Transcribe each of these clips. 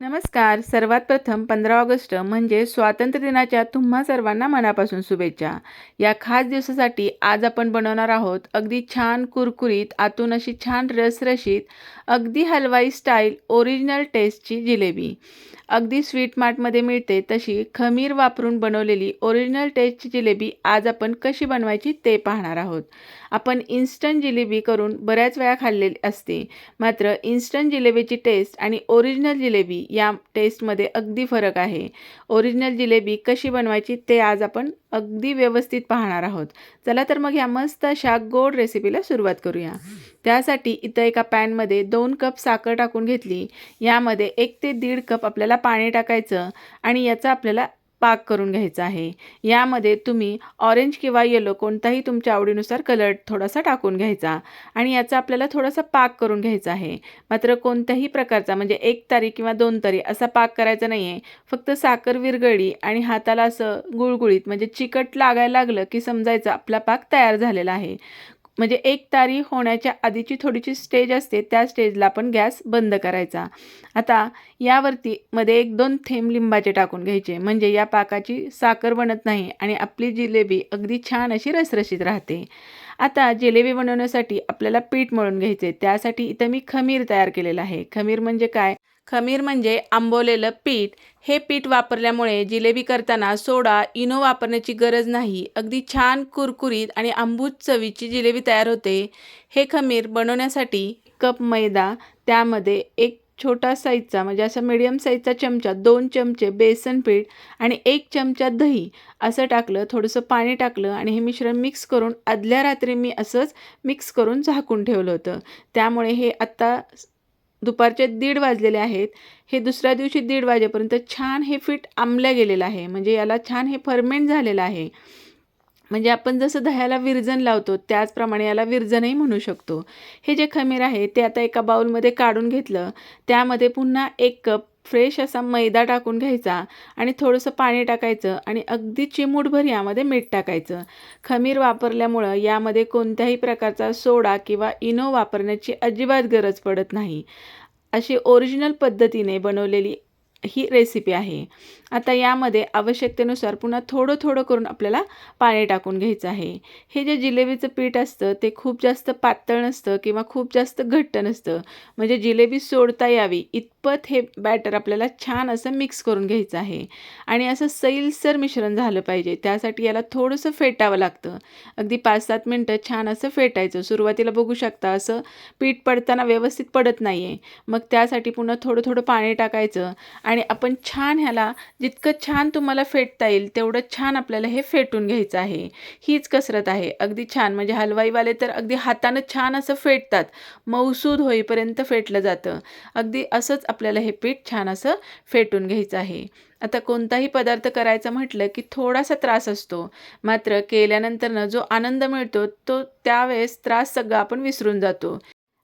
नमस्कार. सर्वात प्रथम 15 ऑगस्ट म्हणजे स्वातंत्र्य दिनाच्या तुम्हा सर्वांना मनापासून शुभेच्छा. या खास दिवसासाठी आज आपण बनवणार आहोत अगदी छान कुरकुरीत, आतून अशी छान रसरशीत, अगदी हलवाई स्टाईल ओरिजिनल टेस्टची जिलेबी. अगदी स्वीट मार्टमध्ये मिळते तशी खमीर वापरून बनवलेली ओरिजिनल टेस्टची जिलेबी आज आपण कशी बनवायची ते पाहणार आहोत. आपण इन्स्टंट जिलेबी करून बऱ्याच वेळा खाल्लेली असते, मात्र इन्स्टंट जिलेबीची टेस्ट आणि ओरिजिनल जिलेबी या टेस्टमध्ये अगदी फरक आहे. ओरिजिनल जिलेबी कशी बनवायची ते आज आपण अगदी व्यवस्थित पाहणार आहोत. चला तर मग ह्या मस्त अशा गोड रेसिपीला सुरुवात करूया. त्यासाठी इथं एका पॅनमध्ये 2 कप साखर टाकून घेतली. यामध्ये 1 ते 1.5 कप आपल्याला पाणी टाकायचं आणि याचा आपल्याला पाक करून घ्यायचा आहे. यामध्ये तुम्ही ऑरेंज किंवा येलो कोणताही तुमच्या आवडीनुसार कलर थोडासा टाकून घ्यायचा आणि याचा आपल्याला थोडासा पाक करून घ्यायचा आहे. मात्र कोणत्याही प्रकारचा म्हणजे 1 तारी किंवा 2 तारी असा पाक करायचा नाही आहे. फक्त साखर विरघळली आणि हाताला असं गुळगुळीत म्हणजे चिकट लागायला लागलं की समजायचं आपला पाक तयार झालेला आहे. म्हणजे 1 तारी होण्याच्या आधीची थोडीशी स्टेज असते, त्या स्टेजला आपण गॅस बंद करायचा. आता यावरती मध्ये 1-2 थेंब लिंबाचे टाकून घ्यायचे, म्हणजे या पाकाची साखर बनत नाही आणि आपली जिलेबी अगदी छान अशी रसरशीत राहते. आता जिलेबी बनवण्यासाठी आपल्याला पीठ मळून घ्यायचे. त्यासाठी इथं मी खमीर तयार केलेलं आहे. खमीर म्हणजे काय? खमीर म्हणजे आंबवलेलं पीठ. हे पीठ वापरल्यामुळे जिलेबी करताना सोडा, इनो वापरण्याची गरज नाही. अगदी छान कुरकुरीत आणि आंबूस चवीची जिलेबी तयार होते. हे खमीर बनवण्यासाठी कप मैदा, त्यामध्ये एक छोटा साईजचा म्हणजे असा मीडियम साईजचा चमचा, 2 चमचे बेसन पीठ आणि 1 चमचा दही असं टाकलं. थोडंसं पाणी टाकलं आणि हे मिश्रण मिक्स करून आदल्या रात्री मी असंच मिक्स करून झाकून ठेवलं होतं. त्यामुळे हे आत्ता दुपारचे 1:30 वाजलेले आहेत. हे दुसऱ्या दिवशी 1:30 वाजेपर्यंत छान हे पीठ आंबलं गेलेलं आहे. म्हणजे याला छान हे फर्मेंट झालेलं आहे. म्हणजे आपण जसं दह्याला विरजण लावतो त्याचप्रमाणे याला विरजणही म्हणू शकतो. हे जे खमीर आहे ते आता एका बाउलमध्ये काढून घेतलं. त्यामध्ये पुन्हा 1 कप फ्रेश असा मैदा टाकून घ्यायचा आणि थोडंसं पाणी टाकायचं आणि अगदी चिमूटभर यामध्ये मीठ टाकायचं. खमीर वापरल्यामुळं यामध्ये कोणत्याही प्रकारचा सोडा किंवा इनो वापरण्याची अजिबात गरज पडत नाही. अशी ओरिजिनल पद्धतीने बनवलेली ही रेसिपी आहे. आता यामध्ये आवश्यकतेनुसार पुन्हा थोडं थोडं करून आपल्याला पाणी टाकून घ्यायचं आहे. हे जे जिलेबीचं पीठ असतं ते खूप जास्त पातळ नसतं किंवा खूप जास्त घट्ट नसतं. म्हणजे जिलेबी सोडता यावी इतपत हे बॅटर आपल्याला छान असं मिक्स करून घ्यायचं आहे आणि असं सैलसर मिश्रण झालं पाहिजे. त्यासाठी याला थोडंसं फेटावं लागतं. अगदी 5-7 मिनटं छान असं फेटायचं. सुरुवातीला बघू शकता असं पीठ पडताना व्यवस्थित पडत नाही आहे. मग त्यासाठी पुन्हा थोडं थोडं पाणी टाकायचं आणि आपण छान ह्याला जितकं छान तुम्हाला फेटता येईल तेवढं छान आपल्याला हे फेटून घ्यायचं आहे. हीच कसरत आहे. अगदी छान म्हणजे हलवाईवाले तर अगदी हातानं छान असं फेटतात. मऊसूद होईपर्यंत फेटलं जातं. अगदी असंच आपल्याला हे पीठ छान असं फेटून घ्यायचं आहे. आता कोणताही पदार्थ करायचा म्हटलं की थोडासा त्रास असतो. मात्र केल्यानंतरनं जो आनंद मिळतो तो त्यावेळेस त्रास सगळा आपण विसरून जातो.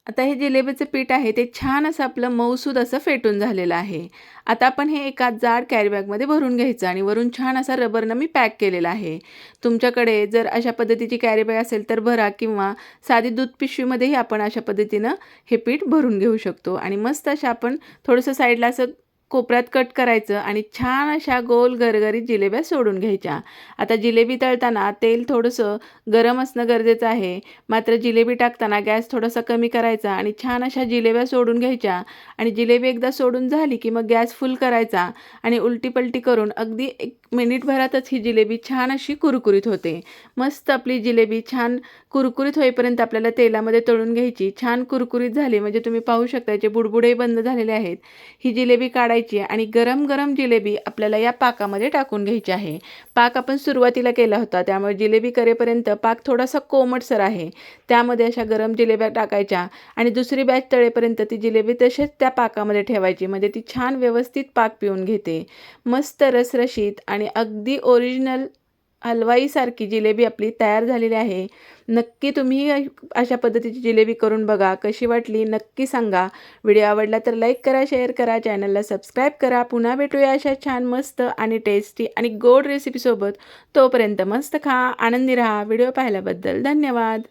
आता हे जिलेबीचं पीठ आहे ते छान असं आपलं मऊसूद असं फेटून झालेलं आहे. आता आपण हे एका जाड कॅरी बॅगमध्ये भरून घ्यायचं आणि वरून छान असा रबरनं मी पॅक केलेला आहे. तुमच्याकडे जर अशा पद्धतीची कॅरी बॅग असेल तर भरा किंवा साधी दूध पिशवीमध्येही आपण अशा पद्धतीनं हे पीठ भरून घेऊ शकतो आणि मस्त अशा आपण थोडंसं साईडला असं कोपऱ्यात कट करायचं आणि छान अशा गोल गरगरीत जिलेब्या सोडून घ्यायच्या. आता जिलेबी तळताना तेल थोडंसं गरम असणं गरजेचं आहे. मात्र जिलेबी टाकताना गॅस थोडासा कमी करायचा आणि छान अशा जिलेब्या सोडून घ्यायच्या आणि जिलेबी एकदा सोडून झाली की मग गॅस फुल करायचा आणि उलटी-पलटी करून अगदी 1 मिनिटभरातच ही जिलेबी छान अशी कुरकुरीत होते. मस्त आपली जिलेबी छान कुरकुरीत होईपर्यंत आपल्याला तेलामध्ये तळून घ्यायची. छान कुरकुरीत झाली म्हणजे तुम्ही पाहू शकता याचे बुडबुडेही बंद झालेले आहेत. ही जिलेबी काढायची आणि गरम गरम जिलेबी आपल्याला या पाकामध्ये टाकून घ्यायची आहे. पाक आपण सुरुवातीला केला होता त्यामुळे जिलेबी करेपर्यंत पाक थोडासा कोमटसर आहे. त्यामध्ये अशा गरम जिलेब्या टाकायच्या आणि दुसरी बॅच तळेपर्यंत ती जिलेबी तसेच त्या पाकामध्ये ठेवायची. म्हणजे ती छान व्यवस्थित पाक पिऊन घेते. मस्त रसरशीत आणि अगदी ओरिजिनल हलवाईसारखी जिलेबी आपली तयार झालेली आहे. नक्की तुम्ही अशा पद्धतीची जिलेबी करून बघा. कशी वाटली नक्की सांगा. व्हिडिओ आवडला तर लाईक करा, शेअर करा, चॅनलला सबस्क्राईब करा. पुन्हा भेटूया अशा छान मस्त आणि टेस्टी आणि गोड रेसिपीसोबत. तोपर्यंत मस्त खा, आनंदी राहा. व्हिडिओ पाहिल्याबद्दल धन्यवाद.